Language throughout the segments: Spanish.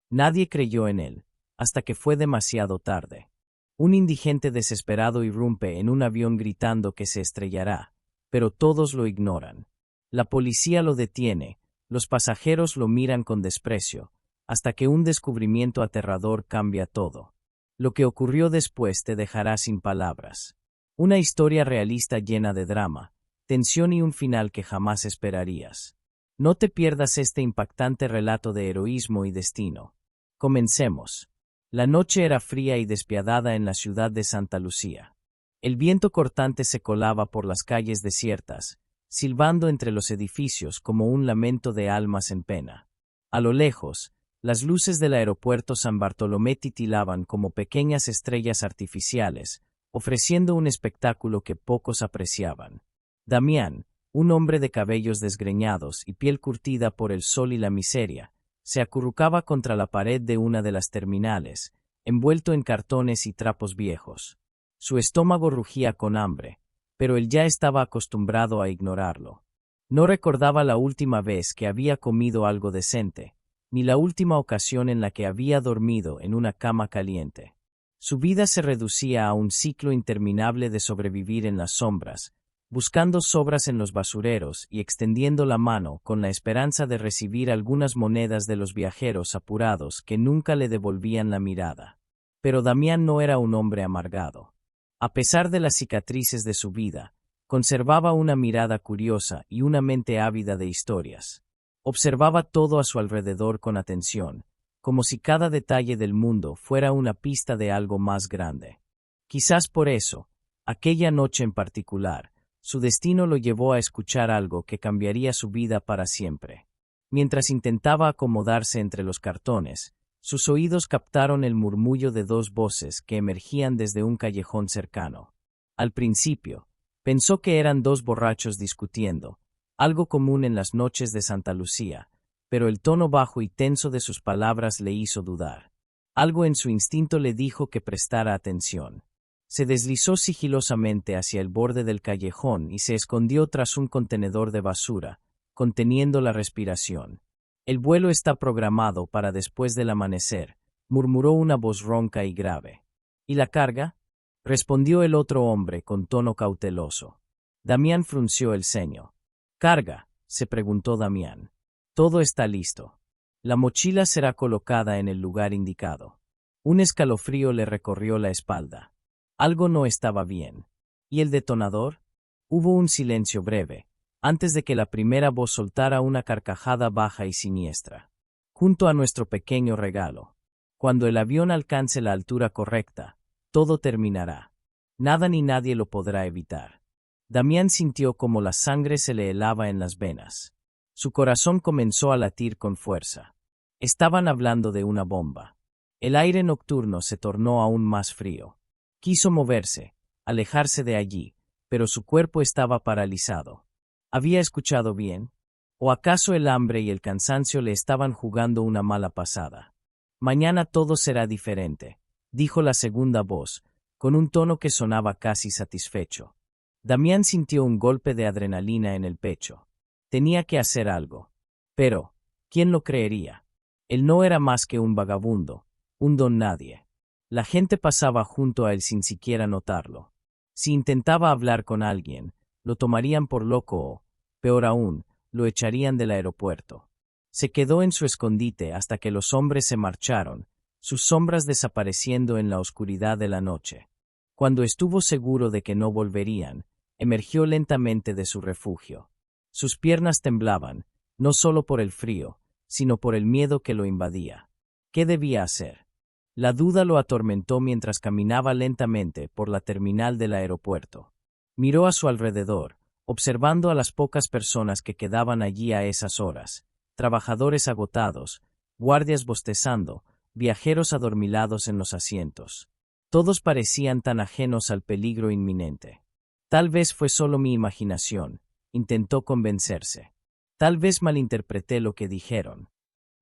Nadie creyó en él, hasta que fue demasiado tarde. Un indigente desesperado irrumpe en un avión gritando que se estrellará, pero todos lo ignoran. La policía lo detiene, los pasajeros lo miran con desprecio, hasta que un descubrimiento aterrador cambia todo. Lo que ocurrió después te dejará sin palabras. Una historia realista llena de drama, tensión y un final que jamás esperarías. No te pierdas este impactante relato de heroísmo y destino. Comencemos. La noche era fría y despiadada en la ciudad de Santa Lucía. El viento cortante se colaba por las calles desiertas, silbando entre los edificios como un lamento de almas en pena. A lo lejos, las luces del aeropuerto San Bartolomé titilaban como pequeñas estrellas artificiales, ofreciendo un espectáculo que pocos apreciaban. Damián, un hombre de cabellos desgreñados y piel curtida por el sol y la miseria, se acurrucaba contra la pared de una de las terminales, envuelto en cartones y trapos viejos. Su estómago rugía con hambre, pero él ya estaba acostumbrado a ignorarlo. No recordaba la última vez que había comido algo decente, ni la última ocasión en la que había dormido en una cama caliente. Su vida se reducía a un ciclo interminable de sobrevivir en las sombras, buscando sobras en los basureros y extendiendo la mano con la esperanza de recibir algunas monedas de los viajeros apurados que nunca le devolvían la mirada. Pero Damián no era un hombre amargado. A pesar de las cicatrices de su vida, conservaba una mirada curiosa y una mente ávida de historias. Observaba todo a su alrededor con atención, como si cada detalle del mundo fuera una pista de algo más grande. Quizás por eso, aquella noche en particular, su destino lo llevó a escuchar algo que cambiaría su vida para siempre. Mientras intentaba acomodarse entre los cartones, sus oídos captaron el murmullo de dos voces que emergían desde un callejón cercano. Al principio, pensó que eran dos borrachos discutiendo, algo común en las noches de Santa Lucía, pero el tono bajo y tenso de sus palabras le hizo dudar. Algo en su instinto le dijo que prestara atención. Se deslizó sigilosamente hacia el borde del callejón y se escondió tras un contenedor de basura, conteniendo la respiración. El vuelo está programado para después del amanecer, murmuró una voz ronca y grave. ¿Y la carga? Respondió el otro hombre con tono cauteloso. Damián frunció el ceño. ¿Carga?, se preguntó Damián. Todo está listo. La mochila será colocada en el lugar indicado. Un escalofrío le recorrió la espalda. Algo no estaba bien. ¿Y el detonador? Hubo un silencio breve, antes de que la primera voz soltara una carcajada baja y siniestra. Junto a nuestro pequeño regalo. Cuando el avión alcance la altura correcta, todo terminará. Nada ni nadie lo podrá evitar. Damián sintió como la sangre se le helaba en las venas. Su corazón comenzó a latir con fuerza. Estaban hablando de una bomba. El aire nocturno se tornó aún más frío. Quiso moverse, alejarse de allí, pero su cuerpo estaba paralizado. ¿Había escuchado bien? ¿O acaso el hambre y el cansancio le estaban jugando una mala pasada? Mañana todo será diferente, dijo la segunda voz, con un tono que sonaba casi satisfecho. Damián sintió un golpe de adrenalina en el pecho. Tenía que hacer algo. Pero, ¿quién lo creería? Él no era más que un vagabundo, un don nadie. La gente pasaba junto a él sin siquiera notarlo. Si intentaba hablar con alguien, lo tomarían por loco o, peor aún, lo echarían del aeropuerto. Se quedó en su escondite hasta que los hombres se marcharon, sus sombras desapareciendo en la oscuridad de la noche. Cuando estuvo seguro de que no volverían, emergió lentamente de su refugio. Sus piernas temblaban, no solo por el frío, sino por el miedo que lo invadía. ¿Qué debía hacer? La duda lo atormentó mientras caminaba lentamente por la terminal del aeropuerto. Miró a su alrededor, observando a las pocas personas que quedaban allí a esas horas, trabajadores agotados, guardias bostezando, viajeros adormilados en los asientos. Todos parecían tan ajenos al peligro inminente. Tal vez fue solo mi imaginación, intentó convencerse. Tal vez malinterpreté lo que dijeron.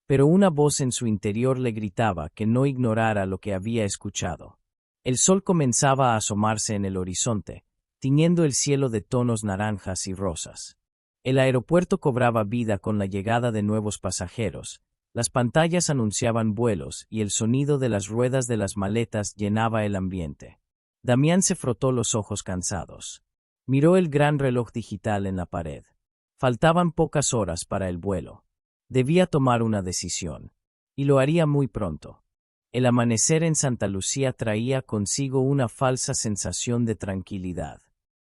Pero una voz en su interior le gritaba que no ignorara lo que había escuchado. El sol comenzaba a asomarse en el horizonte, tiñendo el cielo de tonos naranjas y rosas. El aeropuerto cobraba vida con la llegada de nuevos pasajeros, Las pantallas anunciaban vuelos y el sonido de las ruedas de las maletas llenaba el ambiente. Damián se frotó los ojos cansados. Miró el gran reloj digital en la pared. Faltaban pocas horas para el vuelo. Debía tomar una decisión. Y lo haría muy pronto. El amanecer en Santa Lucía traía consigo una falsa sensación de tranquilidad.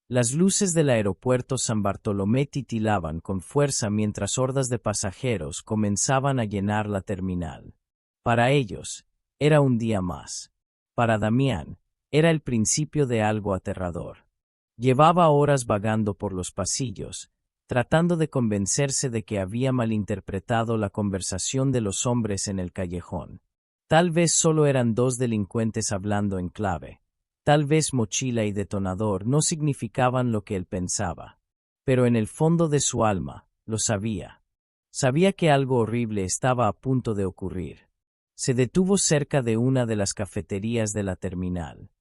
Las luces del aeropuerto San Bartolomé titilaban con fuerza mientras hordas de pasajeros comenzaban a llenar la terminal. Para ellos, era un día más. Para Damián, era el principio de algo aterrador. Llevaba horas vagando por los pasillos, tratando de convencerse de que había malinterpretado la conversación de los hombres en el callejón. Tal vez solo eran dos delincuentes hablando en clave. Tal vez mochila y detonador no significaban lo que él pensaba. Pero en el fondo de su alma, lo sabía. Sabía que algo horrible estaba a punto de ocurrir. Se detuvo cerca de una de las cafeterías de la terminal.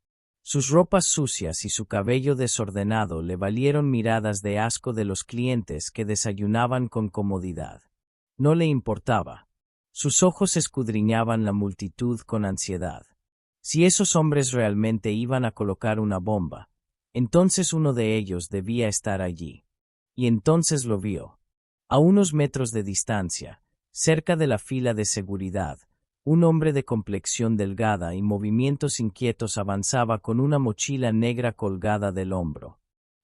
Sus ropas sucias y su cabello desordenado le valieron miradas de asco de los clientes que desayunaban con comodidad. No le importaba. Sus ojos escudriñaban la multitud con ansiedad. Si esos hombres realmente iban a colocar una bomba, entonces uno de ellos debía estar allí. Y entonces lo vio. A unos metros de distancia, cerca de la fila de seguridad, un hombre de complexión delgada y movimientos inquietos avanzaba con una mochila negra colgada del hombro.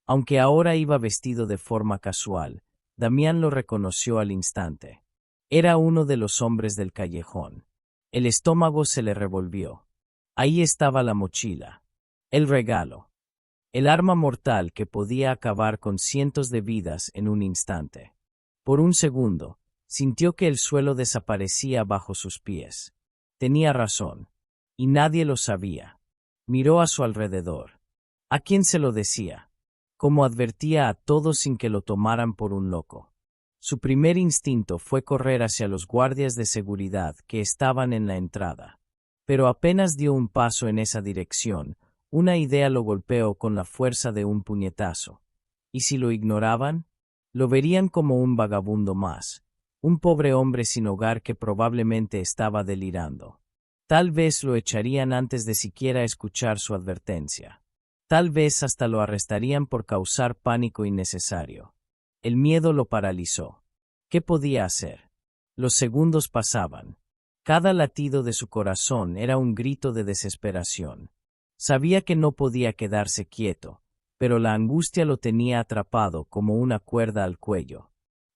Aunque ahora iba vestido de forma casual, Damián lo reconoció al instante. Era uno de los hombres del callejón. El estómago se le revolvió. Ahí estaba la mochila. El regalo. El arma mortal que podía acabar con cientos de vidas en un instante. Por un segundo, sintió que el suelo desaparecía bajo sus pies. Tenía razón. Y nadie lo sabía. Miró a su alrededor. ¿A quién se lo decía? Como advertía a todos sin que lo tomaran por un loco. Su primer instinto fue correr hacia los guardias de seguridad que estaban en la entrada. Pero apenas dio un paso en esa dirección, una idea lo golpeó con la fuerza de un puñetazo. ¿Y si lo ignoraban? Lo verían como un vagabundo más, un pobre hombre sin hogar que probablemente estaba delirando. Tal vez lo echarían antes de siquiera escuchar su advertencia. Tal vez hasta lo arrestarían por causar pánico innecesario. El miedo lo paralizó. ¿Qué podía hacer? Los segundos pasaban. Cada latido de su corazón era un grito de desesperación. Sabía que no podía quedarse quieto, pero la angustia lo tenía atrapado como una cuerda al cuello.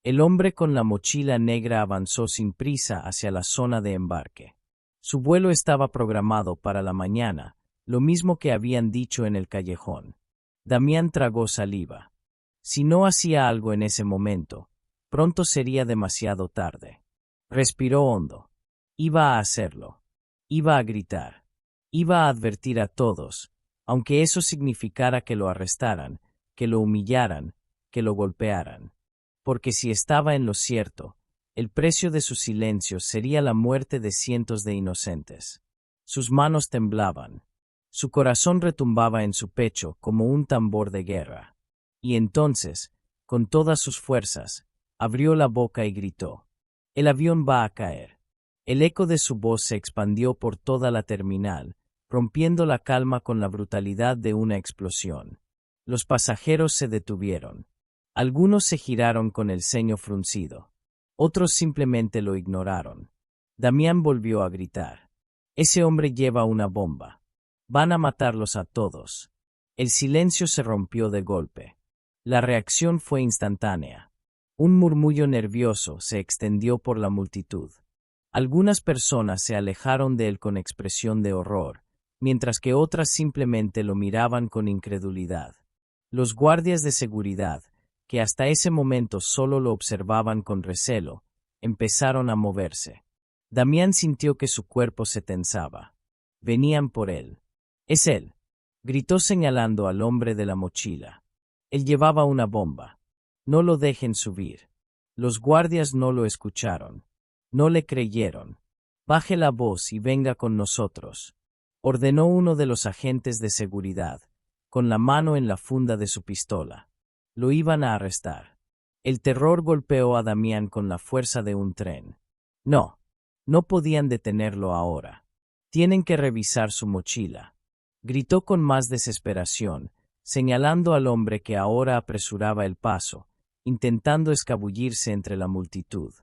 El hombre con la mochila negra avanzó sin prisa hacia la zona de embarque. Su vuelo estaba programado para la mañana, lo mismo que habían dicho en el callejón. Damián tragó saliva. Si no hacía algo en ese momento, pronto sería demasiado tarde. Respiró hondo. Iba a hacerlo. Iba a gritar. Iba a advertir a todos, aunque eso significara que lo arrestaran, que lo humillaran, que lo golpearan. Porque si estaba en lo cierto, el precio de su silencio sería la muerte de cientos de inocentes. Sus manos temblaban. Su corazón retumbaba en su pecho como un tambor de guerra. Y entonces, con todas sus fuerzas, abrió la boca y gritó: «El avión va a caer». El eco de su voz se expandió por toda la terminal, rompiendo la calma con la brutalidad de una explosión. Los pasajeros se detuvieron. Algunos se giraron con el ceño fruncido. Otros simplemente lo ignoraron. Damián volvió a gritar: «Ese hombre lleva una bomba. Van a matarlos a todos». El silencio se rompió de golpe. La reacción fue instantánea. Un murmullo nervioso se extendió por la multitud. Algunas personas se alejaron de él con expresión de horror, mientras que otras simplemente lo miraban con incredulidad. Los guardias de seguridad, que hasta ese momento solo lo observaban con recelo, empezaron a moverse. Damián sintió que su cuerpo se tensaba. Venían por él. «Es él», gritó señalando al hombre de la mochila. Él llevaba una bomba. «No lo dejen subir». Los guardias no lo escucharon. No le creyeron. «Baje la voz y venga con nosotros», ordenó uno de los agentes de seguridad, con la mano en la funda de su pistola. Lo iban a arrestar. El terror golpeó a Damián con la fuerza de un tren. «No», No podían detenerlo ahora. Tienen que revisar su mochila. Gritó con más desesperación, señalando al hombre que ahora apresuraba el paso, intentando escabullirse entre la multitud.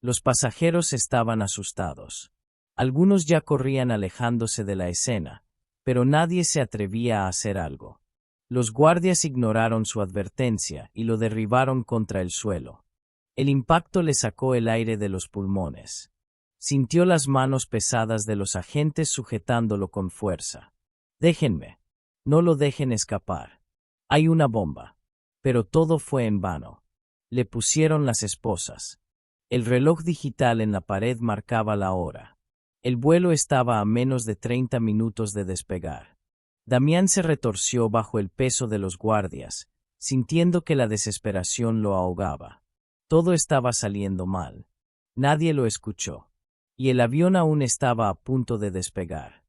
Los pasajeros estaban asustados. Algunos ya corrían alejándose de la escena, pero nadie se atrevía a hacer algo. Los guardias ignoraron su advertencia y lo derribaron contra el suelo. El impacto le sacó el aire de los pulmones. Sintió las manos pesadas de los agentes sujetándolo con fuerza. «Déjenme. No lo dejen escapar. Hay una bomba». Pero todo fue en vano. Le pusieron las esposas. El reloj digital en la pared marcaba la hora. El vuelo estaba a menos de 30 minutos de despegar. Damián se retorció bajo el peso de los guardias, sintiendo que la desesperación lo ahogaba. Todo estaba saliendo mal. Nadie lo escuchó. Y el avión aún estaba a punto de despegar.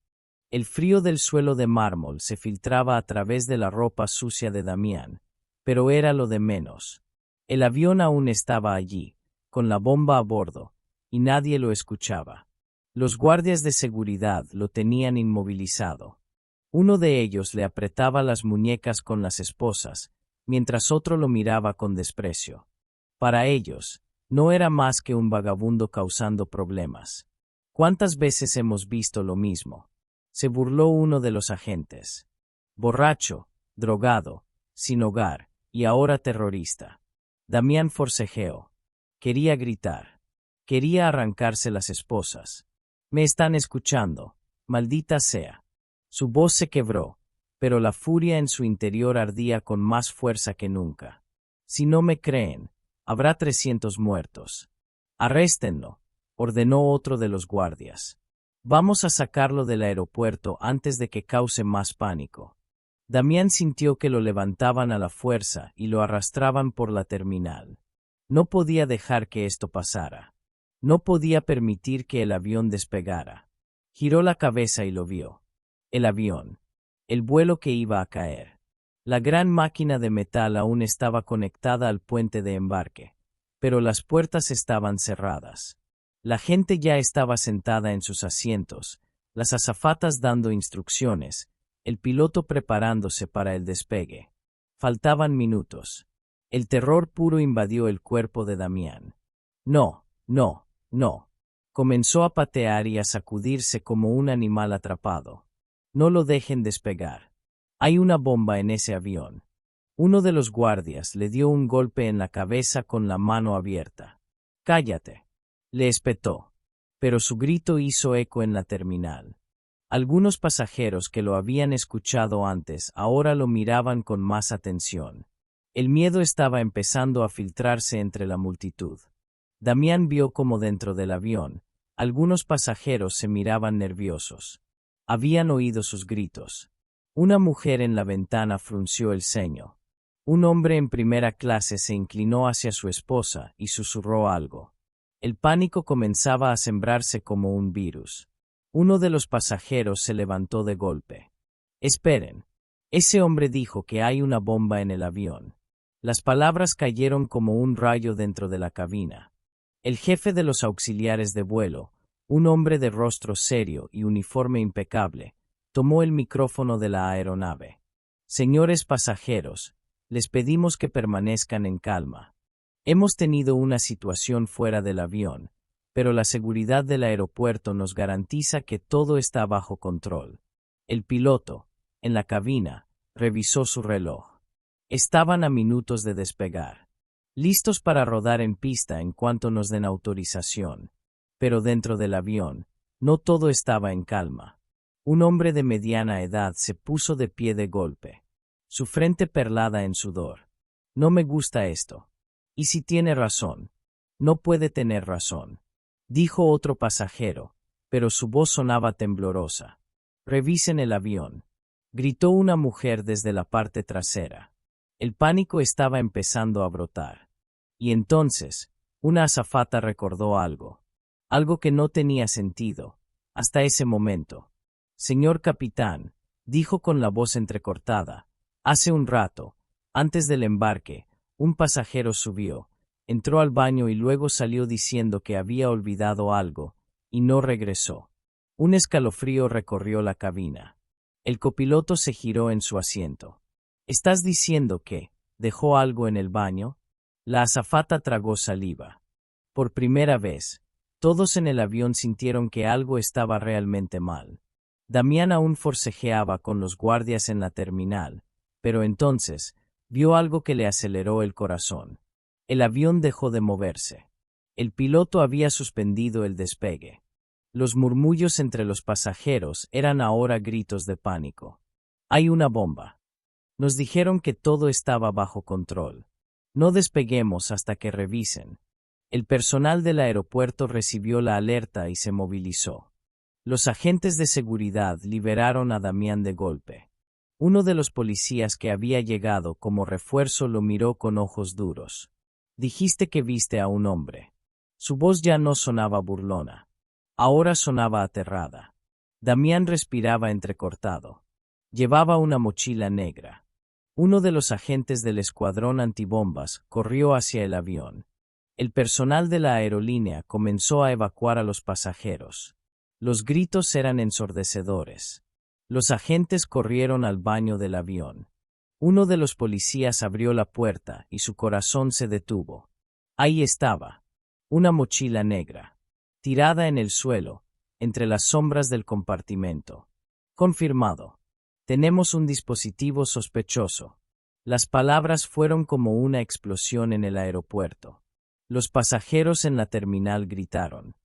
El frío del suelo de mármol se filtraba a través de la ropa sucia de Damián, pero era lo de menos. El avión aún estaba allí, con la bomba a bordo, y nadie lo escuchaba. Los guardias de seguridad lo tenían inmovilizado. Uno de ellos le apretaba las muñecas con las esposas, mientras otro lo miraba con desprecio. Para ellos, no era más que un vagabundo causando problemas. ¿Cuántas veces hemos visto lo mismo? Se burló uno de los agentes. Borracho, drogado, sin hogar, y ahora terrorista. Damián forcejeó. Quería gritar. Quería arrancarse las esposas. «Me están escuchando, maldita sea». Su voz se quebró, pero la furia en su interior ardía con más fuerza que nunca. «Si no me creen, habrá 300 muertos. Arréstenlo», ordenó otro de los guardias. «Vamos a sacarlo del aeropuerto antes de que cause más pánico». Damián sintió que lo levantaban a la fuerza y lo arrastraban por la terminal. No podía dejar que esto pasara. No podía permitir que el avión despegara. Giró la cabeza y lo vio. El avión. El vuelo que iba a caer. La gran máquina de metal aún estaba conectada al puente de embarque, pero las puertas estaban cerradas. La gente ya estaba sentada en sus asientos, las azafatas dando instrucciones, el piloto preparándose para el despegue. Faltaban minutos. El terror puro invadió el cuerpo de Damián. «No, no, no». Comenzó a patear y a sacudirse como un animal atrapado. «No lo dejen despegar. Hay una bomba en ese avión». Uno de los guardias le dio un golpe en la cabeza con la mano abierta. «Cállate», le espetó. Pero su grito hizo eco en la terminal. Algunos pasajeros que lo habían escuchado antes ahora lo miraban con más atención. El miedo estaba empezando a filtrarse entre la multitud. Damián vio como dentro del avión, algunos pasajeros se miraban nerviosos. Habían oído sus gritos. Una mujer en la ventana frunció el ceño. Un hombre en primera clase se inclinó hacia su esposa y susurró algo. El pánico comenzaba a sembrarse como un virus. Uno de los pasajeros se levantó de golpe. «Esperen». Ese hombre dijo que hay una bomba en el avión. Las palabras cayeron como un rayo dentro de la cabina. El jefe de los auxiliares de vuelo, un hombre de rostro serio y uniforme impecable, tomó el micrófono de la aeronave. «Señores pasajeros, les pedimos que permanezcan en calma. Hemos tenido una situación fuera del avión, pero la seguridad del aeropuerto nos garantiza que todo está bajo control». El piloto, en la cabina, revisó su reloj. Estaban a minutos de despegar, listos para rodar en pista en cuanto nos den autorización. Pero dentro del avión, no todo estaba en calma. Un hombre de mediana edad se puso de pie de golpe, su frente perlada en sudor. «No me gusta esto. Y si tiene razón». «No puede tener razón», dijo otro pasajero, pero su voz sonaba temblorosa. «Revisen el avión», gritó una mujer desde la parte trasera. El pánico estaba empezando a brotar. Y entonces, una azafata recordó algo. Algo que no tenía sentido, hasta ese momento. «Señor capitán», dijo con la voz entrecortada, «hace un rato, antes del embarque, un pasajero subió, entró al baño y luego salió diciendo que había olvidado algo, y no regresó. Un escalofrío recorrió la cabina. El copiloto se giró en su asiento. ¿Estás diciendo que dejó algo en el baño? La azafata tragó saliva. Por primera vez, todos en el avión sintieron que algo estaba realmente mal. Damián aún forcejeaba con los guardias en la terminal, pero entonces vio algo que le aceleró el corazón. El avión dejó de moverse. El piloto había suspendido el despegue. Los murmullos entre los pasajeros eran ahora gritos de pánico. «Hay una bomba». Nos dijeron que todo estaba bajo control. No despeguemos hasta que revisen. El personal del aeropuerto recibió la alerta y se movilizó. Los agentes de seguridad liberaron a Damián de golpe. Uno de los policías que había llegado como refuerzo lo miró con ojos duros. «Dijiste que viste a un hombre». Su voz ya no sonaba burlona. Ahora sonaba aterrada. Damián respiraba entrecortado. Llevaba una mochila negra. Uno de los agentes del escuadrón antibombas corrió hacia el avión. El personal de la aerolínea comenzó a evacuar a los pasajeros. Los gritos eran ensordecedores. Los agentes corrieron al baño del avión. Uno de los policías abrió la puerta y su corazón se detuvo. Ahí estaba, una mochila negra, tirada en el suelo, entre las sombras del compartimento. Confirmado. Tenemos un dispositivo sospechoso. Las palabras fueron como una explosión en el aeropuerto. Los pasajeros en la terminal gritaron.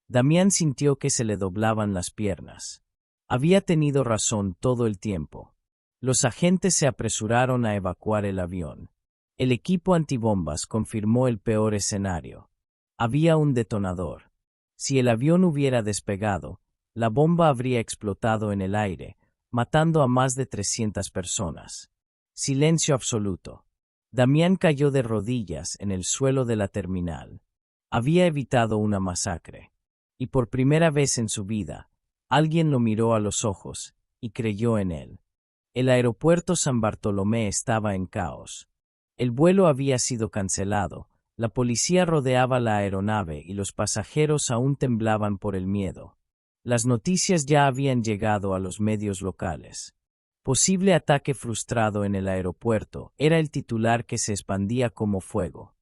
Damián sintió que se le doblaban las piernas. Había tenido razón todo el tiempo. Los agentes se apresuraron a evacuar el avión. El equipo antibombas confirmó el peor escenario. Había un detonador. Si el avión hubiera despegado, la bomba habría explotado en el aire, matando a más de 300 personas. Silencio absoluto. Damián cayó de rodillas en el suelo de la terminal. Había evitado una masacre. Y por primera vez en su vida, alguien lo miró a los ojos y creyó en él. El aeropuerto San Bartolomé estaba en caos. El vuelo había sido cancelado, la policía rodeaba la aeronave y los pasajeros aún temblaban por el miedo. Las noticias ya habían llegado a los medios locales. Posible ataque frustrado en el aeropuerto era el titular que se expandía como fuego.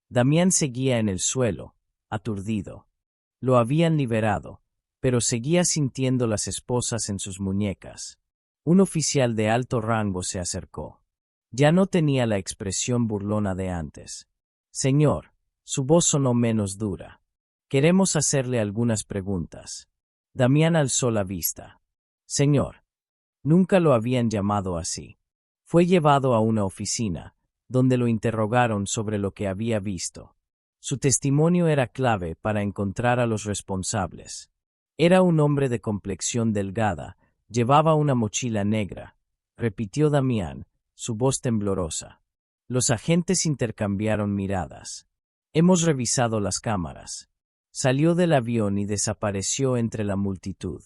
Damián seguía en el suelo, aturdido. Lo habían liberado, pero seguía sintiendo las esposas en sus muñecas. Un oficial de alto rango se acercó. Ya no tenía la expresión burlona de antes. «Señor», su voz sonó menos dura. «Queremos hacerle algunas preguntas». Damián alzó la vista. «Señor». Nunca lo habían llamado así. Fue llevado a una oficina, donde lo interrogaron sobre lo que había visto. Su testimonio era clave para encontrar a los responsables. Era un hombre de complexión delgada, llevaba una mochila negra, repitió Damián, su voz temblorosa. Los agentes intercambiaron miradas. «Hemos revisado las cámaras». Salió del avión y desapareció entre la multitud.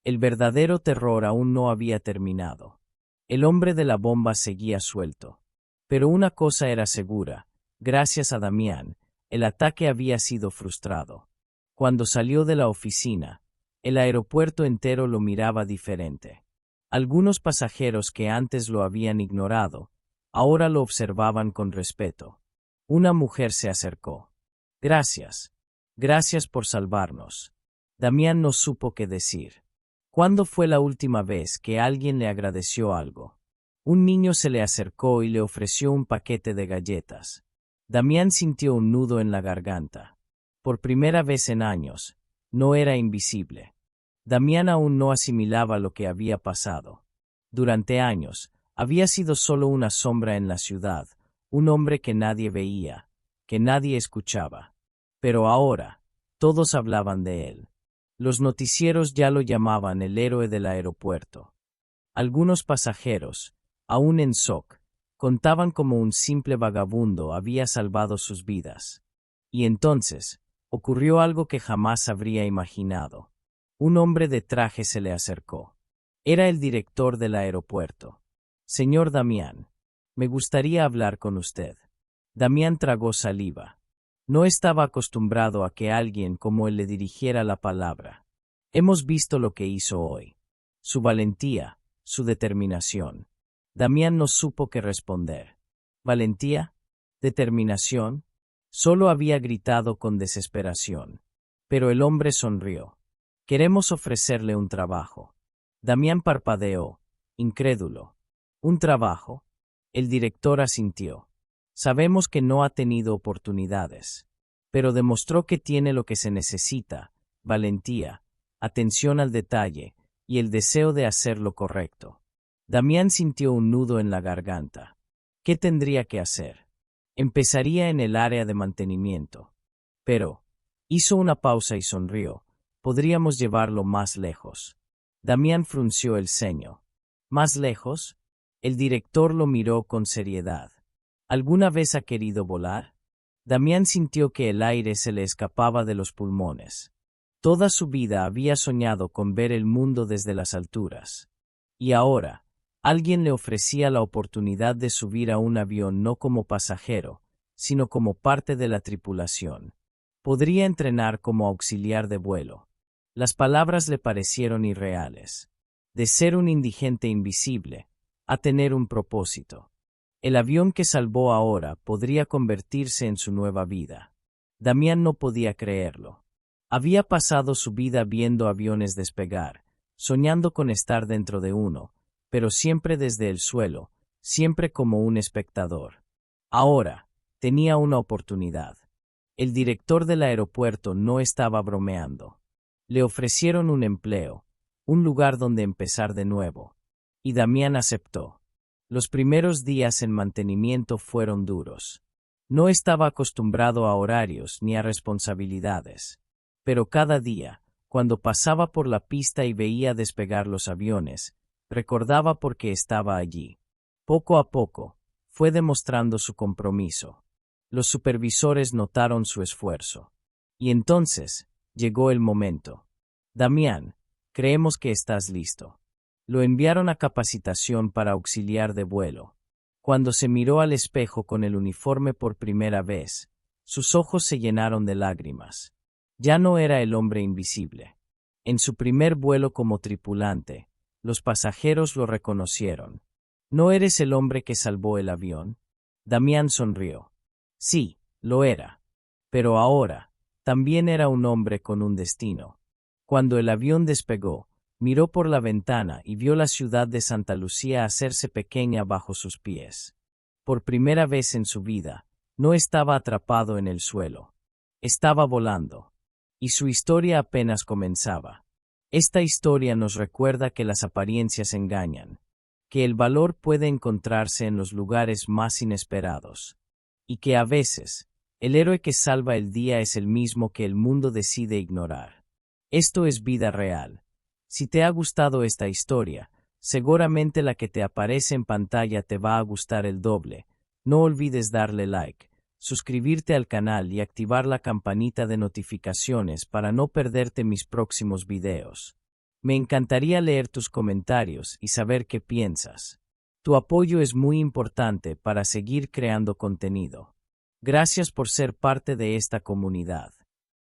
El verdadero terror aún no había terminado. El hombre de la bomba seguía suelto. Pero una cosa era segura, gracias a Damián, el ataque había sido frustrado. Cuando salió de la oficina, el aeropuerto entero lo miraba diferente. Algunos pasajeros que antes lo habían ignorado, ahora lo observaban con respeto. Una mujer se acercó. «Gracias. Gracias por salvarnos». Damián no supo qué decir. ¿Cuándo fue la última vez que alguien le agradeció algo? Un niño se le acercó y le ofreció un paquete de galletas. Damián sintió un nudo en la garganta. Por primera vez en años, no era invisible. Damián aún no asimilaba lo que había pasado. Durante años, había sido solo una sombra en la ciudad, un hombre que nadie veía, que nadie escuchaba. Pero ahora, todos hablaban de él. Los noticieros ya lo llamaban el héroe del aeropuerto. Algunos pasajeros, aún en shock, contaban cómo un simple vagabundo había salvado sus vidas. Y entonces, ocurrió algo que jamás habría imaginado. Un hombre de traje se le acercó. Era el director del aeropuerto. «Señor Damián, me gustaría hablar con usted». Damián tragó saliva. No estaba acostumbrado a que alguien como él le dirigiera la palabra. Hemos visto lo que hizo hoy. Su valentía, su determinación. Damián no supo qué responder. ¿Valentía? ¿Determinación? Solo había gritado con desesperación. Pero el hombre sonrió. Queremos ofrecerle un trabajo. Damián parpadeó, incrédulo. ¿Un trabajo? El director asintió. Sabemos que no ha tenido oportunidades, pero demostró que tiene lo que se necesita: valentía, atención al detalle y el deseo de hacer lo correcto. Damián sintió un nudo en la garganta. ¿Qué tendría que hacer? Empezaría en el área de mantenimiento. Pero hizo una pausa y sonrió. Podríamos llevarlo más lejos. Damián frunció el ceño. ¿Más lejos? El director lo miró con seriedad. ¿Alguna vez ha querido volar? Damián sintió que el aire se le escapaba de los pulmones. Toda su vida había soñado con ver el mundo desde las alturas. Y ahora, alguien le ofrecía la oportunidad de subir a un avión no como pasajero, sino como parte de la tripulación. Podría entrenar como auxiliar de vuelo. Las palabras le parecieron irreales. De ser un indigente invisible, a tener un propósito. El avión que salvó ahora podría convertirse en su nueva vida. Damián no podía creerlo. Había pasado su vida viendo aviones despegar, soñando con estar dentro de uno, pero siempre desde el suelo, siempre como un espectador. Ahora, tenía una oportunidad. El director del aeropuerto no estaba bromeando. Le ofrecieron un empleo, un lugar donde empezar de nuevo. Y Damián aceptó. Los primeros días en mantenimiento fueron duros. No estaba acostumbrado a horarios ni a responsabilidades. Pero cada día, cuando pasaba por la pista y veía despegar los aviones, recordaba por qué estaba allí. Poco a poco, fue demostrando su compromiso. Los supervisores notaron su esfuerzo. Y entonces, llegó el momento. Damián, creemos que estás listo. Lo enviaron a capacitación para auxiliar de vuelo. Cuando se miró al espejo con el uniforme por primera vez, sus ojos se llenaron de lágrimas. Ya no era el hombre invisible. En su primer vuelo como tripulante, los pasajeros lo reconocieron. ¿No eres el hombre que salvó el avión? Damián sonrió. Sí, lo era. Pero ahora, también era un hombre con un destino. Cuando el avión despegó, miró por la ventana y vio la ciudad de Santa Lucía hacerse pequeña bajo sus pies. Por primera vez en su vida, no estaba atrapado en el suelo. Estaba volando. Y su historia apenas comenzaba. Esta historia nos recuerda que las apariencias engañan, que el valor puede encontrarse en los lugares más inesperados, y que a veces, el héroe que salva el día es el mismo que el mundo decide ignorar. Esto es vida real. Si te ha gustado esta historia, seguramente la que te aparece en pantalla te va a gustar el doble. No olvides darle like, suscribirte al canal y activar la campanita de notificaciones para no perderte mis próximos videos. Me encantaría leer tus comentarios y saber qué piensas. Tu apoyo es muy importante para seguir creando contenido. Gracias por ser parte de esta comunidad.